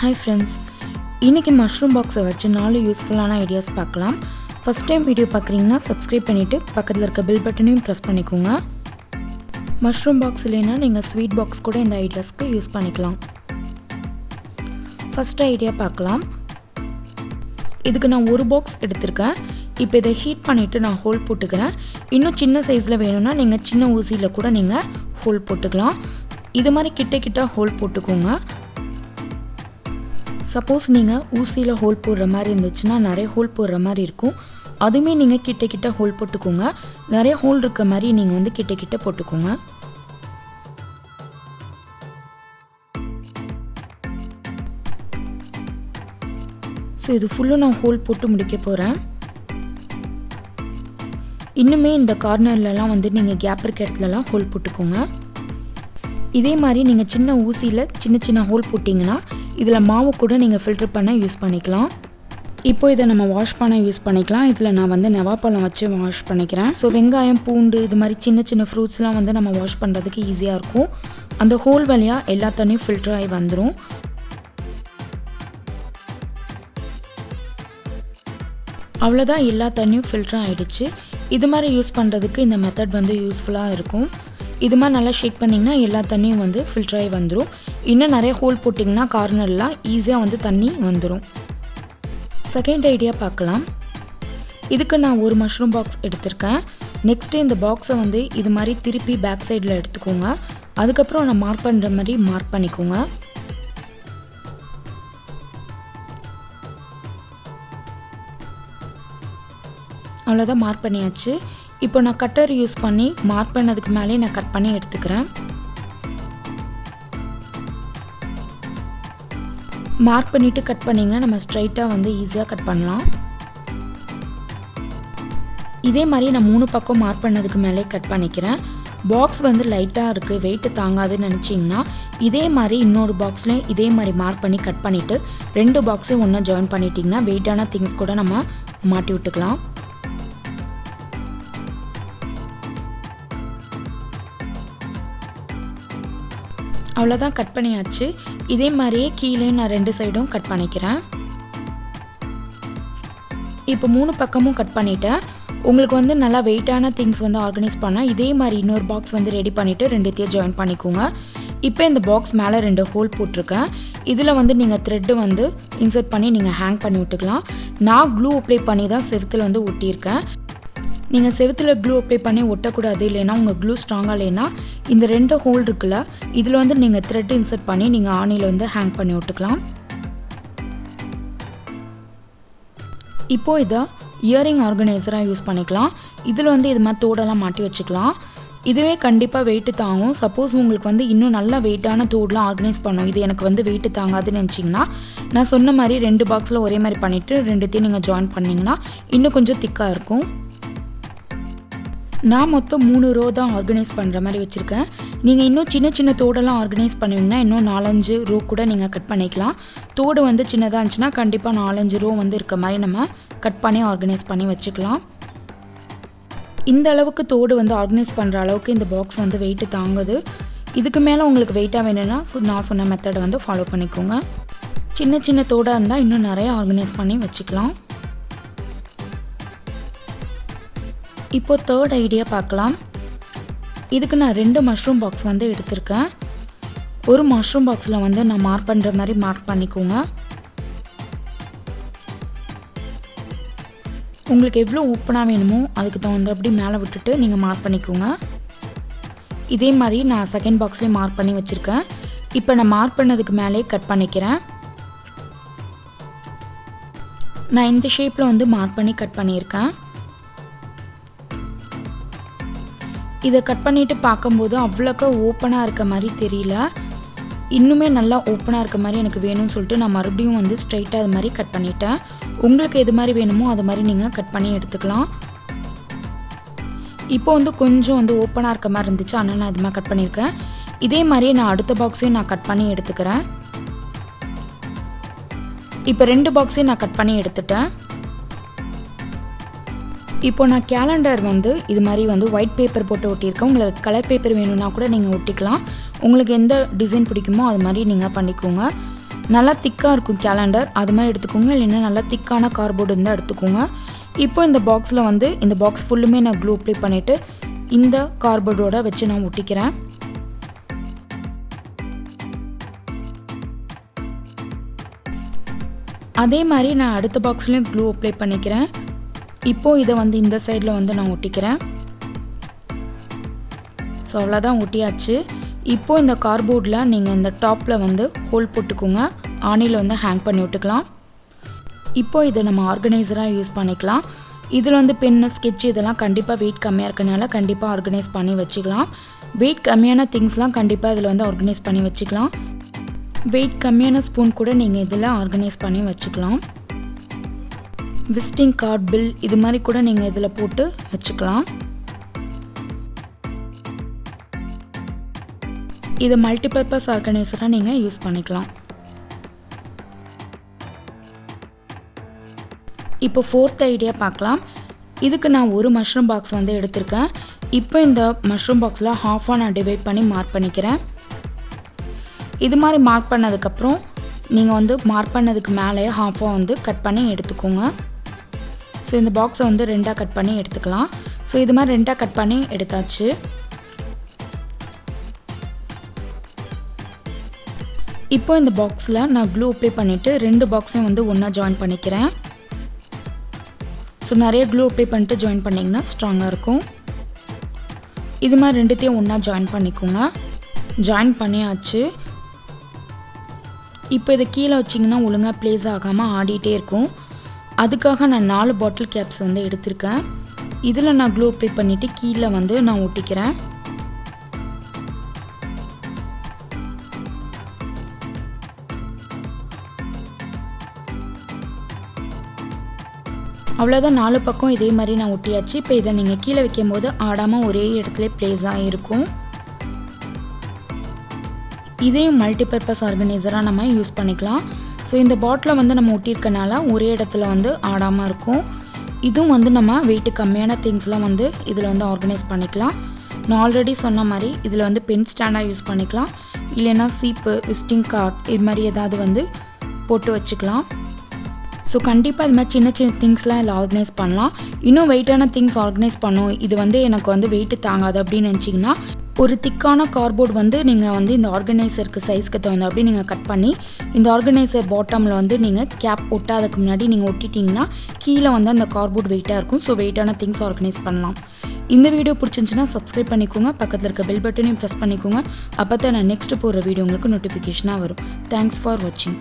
Hi friends, இன்னைக்கு mushroom பாக்ஸை வச்சு 4 யூஸ்ஃபுல்லான ஐடியாஸ் பார்க்கலாம். ஃபர்ஸ்ட் டைம் வீடியோ பார்க்குறீங்கன்னா சப்ஸ்கிரைப் பண்ணிவிட்டு பக்கத்தில் இருக்க பெல் பட்டனையும் ப்ரெஸ் பண்ணிக்கோங்க. மஷ்ரூம் பாக்ஸ் இல்லைன்னா நீங்கள் ஸ்வீட் பாக்ஸ் கூட இந்த ஐடியாஸ்க்கு யூஸ் பண்ணிக்கலாம். ஃபர்ஸ்ட் ஐடியா பார்க்கலாம். இதுக்கு நான் ஒரு பாக்ஸ் எடுத்திருக்கேன். இப்போ இதை ஹீட் பண்ணிவிட்டு நான் ஹோல் போட்டுக்கிறேன். இன்னும் சின்ன சைஸில் வேணும்னா நீங்கள் சின்ன ஊசியில் கூட நீங்கள் ஹோல் போட்டுக்கலாம். இது மாதிரி கிட்ட ஹோல் போட்டுக்கோங்க. சப்போஸ் நீங்கள் ஊசியில் ஹோல் போடுற மாதிரி இருந்துச்சுன்னா நிறைய ஹோல் போடுற மாதிரி இருக்கும். அதுவுமே நீங்கள் கிட்ட ஹோல் போட்டுக்கோங்க. நிறைய ஹோல் இருக்க மாதிரி நீங்கள் கிட்ட போட்டுக்கோங்க. ஸோ இது ஃபுல்லும் நான் ஹோல் போட்டு முடிக்க போகிறேன். இன்னுமே இந்த கார்னர்லலாம் நீங்கள் கேப் இருக்க இடத்துலலாம் ஹோல் போட்டுக்கோங்க. இதே மாதிரி நீங்கள் சின்ன ஊசியில் சின்ன ஹோல் போட்டிங்கன்னா இதில் மாவு கூட நீங்கள் ஃபில்டர் பண்ண யூஸ் பண்ணிக்கலாம். இப்போ இதை நம்ம வாஷ் பண்ண யூஸ் பண்ணிக்கலாம். இதில் நான் நவாப்பழம் வச்சு வாஷ் பண்ணிக்கிறேன். ஸோ வெங்காயம், பூண்டு இது மாதிரி சின்ன ஃப்ரூட்ஸ்லாம் நம்ம வாஷ் பண்ணுறதுக்கு ஈஸியாக இருக்கும். அந்த ஹோல் வழியாக எல்லா தண்ணியும் ஃபில்டர் ஆகி வந்துடும். அவ்வளோதான், எல்லா தண்ணியும் ஃபில்டர் ஆகிடுச்சு. இது மாதிரி யூஸ் பண்ணுறதுக்கு இந்த மெத்தட் யூஸ்ஃபுல்லாக இருக்கும். இது மாதிரி நல்லா ஷேக் பண்ணிங்கன்னா எல்லா தண்ணியும் ஃபில்டர் ஆகி வந்துடும். இன்னும் நிறைய ஹோல் போட்டிங்கன்னா கார்னர்லாம் ஈஸியாக தண்ணி வந்துடும். செகண்ட் ஐடியா பார்க்கலாம். இதுக்கு நான் ஒரு மஷ்ரூம் பாக்ஸ் எடுத்திருக்கேன். நெக்ஸ்ட்டு இந்த பாக்ஸை இது மாதிரி திருப்பி பேக் சைடில் எடுத்துக்கோங்க. அதுக்கப்புறம் நான் மார்க் பண்ணுற மாதிரி மார்க் பண்ணிக்கோங்க. அவ்வளோதான், மார்க் பண்ணியாச்சு. இப்போ நான் கட்டர் யூஸ் பண்ணி மார்க் பண்ணதுக்கு மேலே நான் கட் பண்ணி எடுத்துக்கிறேன். மார்க் பண்ணிவிட்டு கட் பண்ணிங்கன்னா நம்ம ஸ்ட்ரைட்டாக ஈஸியாக கட் பண்ணலாம். இதே மாதிரி நான் 3 பக்கம் மார்க் பண்ணதுக்கு மேலே கட் பண்ணிக்கிறேன். பாக்ஸ் லைட்டாக இருக்குது, வெயிட்டு தாங்காதுன்னு நினச்சிங்கன்னா இதே மாதிரி இன்னொரு பாக்ஸ்லேயும் இதே மாதிரி மார்க் பண்ணி கட் பண்ணிவிட்டு 2 பாக்ஸையும் ஒன்றா ஜாயின் பண்ணிட்டிங்கன்னா வெயிட்டான திங்ஸ் கூட நம்ம மாட்டி விட்டுக்கலாம். அவ்வளோதான், கட் பண்ணியாச்சு. இதே மாதிரியே கீழே நான் 2 சைடும் கட் பண்ணிக்கிறேன். இப்போ 3 பக்கமும் கட் பண்ணிட்டேன். உங்களுக்கு நல்லா வெயிட்டான திங்ஸ் ஆர்கனைஸ் பண்ணால் இதே மாதிரி இன்னொரு பாக்ஸ் ரெடி பண்ணிவிட்டு 2த்தையும் ஜாயின் பண்ணிக்கோங்க. இப்போ இந்த பாக்ஸ் மேலே 2 ஹோல் போட்டிருக்கேன். இதில் நீங்கள் த்ரெட்டு இன்சர்ட் பண்ணி நீங்கள் ஹேங் பண்ணி விட்டுக்கலாம். நான் க்ளூ அப்ளை பண்ணி தான் செவுத்தில் ஒட்டியிருக்கேன். நீங்கள் செவுத்தில் க்ளூ அப்ளை பண்ணி ஒட்டக்கூடாது, இல்லைன்னா உங்கள் க்ளூ ஸ்ட்ராங்காக இல்லைன்னா இந்த 2 ஹோல் இருக்குல்ல, இதில் நீங்கள் த்ரெட் இன்சர்ட் பண்ணி நீங்கள் ஆணியில் ஹேங் பண்ணி விட்டுக்கலாம். இப்போது இதை இயரிங் ஆர்கனைசராக யூஸ் பண்ணிக்கலாம். இதில் இது மாதிரி தோடெல்லாம் மாட்டி வச்சுக்கலாம். இதுவே கண்டிப்பாக வெயிட்டு தாங்கும். சப்போஸ் உங்களுக்கு இன்னும் நல்லா வெயிட்டான தோடெலாம் ஆர்கனைஸ் பண்ணும், இது எனக்கு வெயிட்டு தாங்காதுன்னு நினச்சிங்கன்னா நான் சொன்ன மாதிரி 2 பாக்ஸில் ஒரே மாதிரி பண்ணிவிட்டு 2த்தையும் நீங்கள் ஜாயின் பண்ணிங்கன்னா இன்னும் கொஞ்சம் திக்காக இருக்கும். நான் மொத்தம் 3 ரோ தான் ஆர்கனைஸ் பண்ணுற மாதிரி வச்சுருக்கேன். நீங்கள் இன்னும் சின்ன தோடெல்லாம் ஆர்கனைஸ் பண்ணுவீங்கன்னா இன்னும் 4-5 ரோ கூட நீங்கள் கட் பண்ணிக்கலாம். தோடு சின்னதாக இருந்துச்சுன்னா கண்டிப்பாக 4-5 ரோ இருக்க மாதிரி நம்ம கட் பண்ணி ஆர்கனைஸ் பண்ணி வச்சுக்கலாம். இந்த அளவுக்கு தோடு ஆர்கனைஸ் பண்ணுற அளவுக்கு இந்த பாக்ஸ் வெயிட்டு தாங்குது. இதுக்கு மேலே உங்களுக்கு வெயிட்டாக வேணும்னா நான் சொன்ன மெத்தடை ஃபாலோ பண்ணிக்கோங்க. சின்ன தோடாக இருந்தால் இன்னும் நிறைய ஆர்கனைஸ் பண்ணி வச்சுக்கலாம். இப்போ தேர்ட் ஐடியா பார்க்கலாம். இதுக்கு நான் 2 மஷ்ரூம் பாக்ஸ் எடுத்திருக்கேன். ஒரு மஷ்ரூம் பாக்ஸில் நான் மார்க் பண்ணுற மாதிரி மார்க் பண்ணிக்கோங்க. உங்களுக்கு எவ்வளோ ஓப்பனாக வேணுமோ அதுக்கு தகுந்தபடி மேலே விட்டுட்டு நீங்கள் மார்க் பண்ணிக்கோங்க. இதே மாதிரி நான் செகண்ட் பாக்ஸ்லேயே மார்க் பண்ணி வச்சுருக்கேன். இப்போ நான் மார்க் பண்ணதுக்கு மேலே கட் பண்ணிக்கிறேன். நான் இந்த ஷேப்பில் மார்க் பண்ணி கட் பண்ணியிருக்கேன். இதை கட் பண்ணிவிட்டு பார்க்கும்போது அவ்வளோக்கா ஓப்பனாக இருக்க மாதிரி தெரியல. இன்னுமே நல்லா ஓப்பனாக இருக்க மாதிரி எனக்கு வேணும்னு சொல்லிட்டு நான் மறுபடியும் ஸ்ட்ரைட்டாக அது மாதிரி கட் பண்ணிட்டேன். உங்களுக்கு எது மாதிரி வேணுமோ அது மாதிரி நீங்கள் கட் பண்ணி எடுத்துக்கலாம். இப்போ கொஞ்சம் ஓப்பனாக இருக்க மாதிரி இருந்துச்சு, ஆனால் நான் இது மாதிரி கட் பண்ணியிருக்கேன். இதே மாதிரியே நான் அடுத்த பாக்ஸையும் நான் கட் பண்ணி எடுத்துக்கிறேன். இப்போ 2 பாக்ஸையும் நான் கட் பண்ணி எடுத்துட்டேன். இப்போ நான் கேலண்டர் இது மாதிரி ஒயிட் பேப்பர் போட்டு ஒட்டியிருக்கேன். உங்களுக்கு கலர் பேப்பர் வேணும்னா கூட நீங்கள் ஒட்டிக்கலாம். உங்களுக்கு எந்த டிசைன் பிடிக்குமோ அது மாதிரி நீங்கள் பண்ணிக்கோங்க. நல்லா திக்காக இருக்கும் கேலண்டர், அது மாதிரி எடுத்துக்கோங்க. இல்லைன்னா நல்லா திக்கான கார்ட்போர்டு இருந்தால் எடுத்துக்கோங்க. இப்போ இந்த பாக்ஸில் வந்து இந்த பாக்ஸ் ஃபுல்லுமே நான் க்ளூ அப்ளை பண்ணிவிட்டு இந்த கார்ட்போர்டோட வச்சு நான் ஒட்டிக்கிறேன். அதே மாதிரி நான் அடுத்த பாக்ஸ்லேயும் க்ளூ அப்ளை பண்ணிக்கிறேன். இப்போது இதை வந்து இந்த சைடில் வந்து நான் ஒட்டிக்கிறேன். ஸோ அவ்வளோதான், ஒட்டியாச்சு. இப்போது இந்த கார்ட்போர்டில் நீங்கள் இந்த டாப்பில் வந்து ஹோல் போட்டுக்கோங்க. ஆணியில் வந்து ஹேங் பண்ணி விட்டுக்கலாம். இப்போது இதை நம்ம ஆர்கனைசராக யூஸ் பண்ணிக்கலாம். இதில் வந்து பென்னு, ஸ்கெட்ச் இதெல்லாம் கண்டிப்பாக வெயிட் கம்மியாக இருக்கனால கண்டிப்பாக ஆர்கனைஸ் பண்ணி வச்சுக்கலாம். வெயிட் கம்மியான திங்ஸ்லாம் கண்டிப்பாக இதில் வந்து ஆர்கனைஸ் பண்ணி வச்சுக்கலாம். வெயிட் கம்மியான ஸ்பூன் கூட நீங்கள் இதில் ஆர்கனைஸ் பண்ணி வச்சுக்கலாம். விசிட்டிங் கார்டு, பில் இது மாதிரி கூட நீங்கள் இதில் போட்டு வச்சுக்கலாம். இதை மல்டிபர்பஸ் ஆர்கனைசராக நீங்கள் யூஸ் பண்ணிக்கலாம். இப்போ ஃபோர்த் ஐடியா பார்க்கலாம். இதுக்கு நான் ஒரு மஷ்ரூம் பாக்ஸ் வந்து எடுத்திருக்கேன். இப்போ இந்த மஷ்ரூம் பாக்ஸில் ஹாஃபாக நான் டிவைட் பண்ணி மார்க் பண்ணிக்கிறேன். இது மாதிரி மார்க் பண்ணதுக்கப்புறம் நீங்கள் வந்து மார்க் பண்ணதுக்கு மேலே ஹாஃபாக வந்து கட் பண்ணி எடுத்துக்கோங்க. ஸோ இந்த பாக்ஸை வந்து ரெண்டாக கட் பண்ணி எடுத்துக்கலாம். ஸோ இது மாதிரி ரெண்டாக கட் பண்ணி எடுத்தாச்சு. இப்போ இந்த பாக்ஸில் நான் க்ளூ அப்ளை பண்ணிவிட்டு 2 பாக்ஸையும் வந்து ஒன்றா ஜாயின் பண்ணிக்கிறேன். ஸோ நிறைய க்ளூ அப்ளை பண்ணிட்டு ஜாயின் பண்ணிங்கன்னா ஸ்ட்ராங்காக இருக்கும். இது மாதிரி ரெண்டுத்தையும் ஒன்றா ஜாயின் பண்ணிக்கோங்க. ஜாயின் பண்ணியாச்சு. இப்போ இதை கீழே வச்சிங்கன்னா ஒழுங்காக ப்ளேஸ் ஆகாமல் ஆடிட்டே இருக்கும். அதுக்காக நான் 4 பாட்டில் கேப்ஸ் வந்து எடுத்திருக்கேன். இதில் நான் க்ளூ அப்ளை பண்ணிவிட்டு கீழே வந்து நான் ஒட்டிக்கிறேன். அவ்வளோதான், 4 பக்கம் இதே மாதிரி நான் ஒட்டியாச்சு. இப்போ இதை நீங்கள் கீழே வைக்கும் போது ஆடாமல் ஒரே இடத்துல ப்ளேஸாக இருக்கும். இதே மல்டிபர்பஸ் ஆர்கனைசராக நம்ம யூஸ் பண்ணிக்கலாம். ஸோ இந்த பாட்டிலை வந்து நம்ம ஒட்டியிருக்கனால ஒரே இடத்துல வந்து ஆடாமல் இருக்கும். இதுவும் வந்து நம்ம வெயிட்டு கம்மியான திங்ஸ்லாம் வந்து இதில் வந்து ஆர்கனைஸ் பண்ணிக்கலாம். நான் ஆல்ரெடி சொன்ன மாதிரி இதில் வந்து பென் ஸ்டாண்டாக யூஸ் பண்ணிக்கலாம். இல்லைன்னா சீப்பு, விசிட்டிங் கார்டு இது மாதிரி ஏதாவது வந்து போட்டு வச்சுக்கலாம். ஸோ கண்டிப்பாக இது மாதிரி சின்ன சின்ன திங்ஸ்லாம் இதில் ஆர்கனைஸ் பண்ணலாம். இன்னும் வெயிட்டான திங்ஸ் ஆர்கனைஸ் பண்ணும், இது வந்து எனக்கு வந்து வெயிட்டு தாங்காது அப்படின்னு நினச்சிங்கன்னா ஒரு திக்கான கார்ட்போர்டு வந்து நீங்கள் வந்து இந்த ஆர்கனைசருக்கு சைஸ்க்கு தகுந்த அப்படி நீங்கள் கட் பண்ணி இந்த ஆர்கனைசர் பாட்டமில் வந்து நீங்கள் கேப் ஒட்டாததுக்கு முன்னாடி நீங்கள் ஒட்டிட்டிங்கன்னா கீழே வந்து அந்த கார்ட்போர்டு வெயிட்டாக இருக்கும். ஸோ வெயிட்டான திங்ஸ் ஆர்கனைஸ் பண்ணலாம். இந்த வீடியோ பிடிச்சிருந்துச்சுன்னா சப்ஸ்கிரைப் பண்ணிக்கோங்க. பக்கத்தில் இருக்க பெல் பட்டனையும் ப்ரெஸ் பண்ணிக்கோங்க. அப்போ தான் நான் நெக்ஸ்ட்டு போடுற வீடியோ உங்களுக்கு நோட்டிஃபிகேஷனாக வரும். தேங்க்ஸ் ஃபார் வாட்சிங்.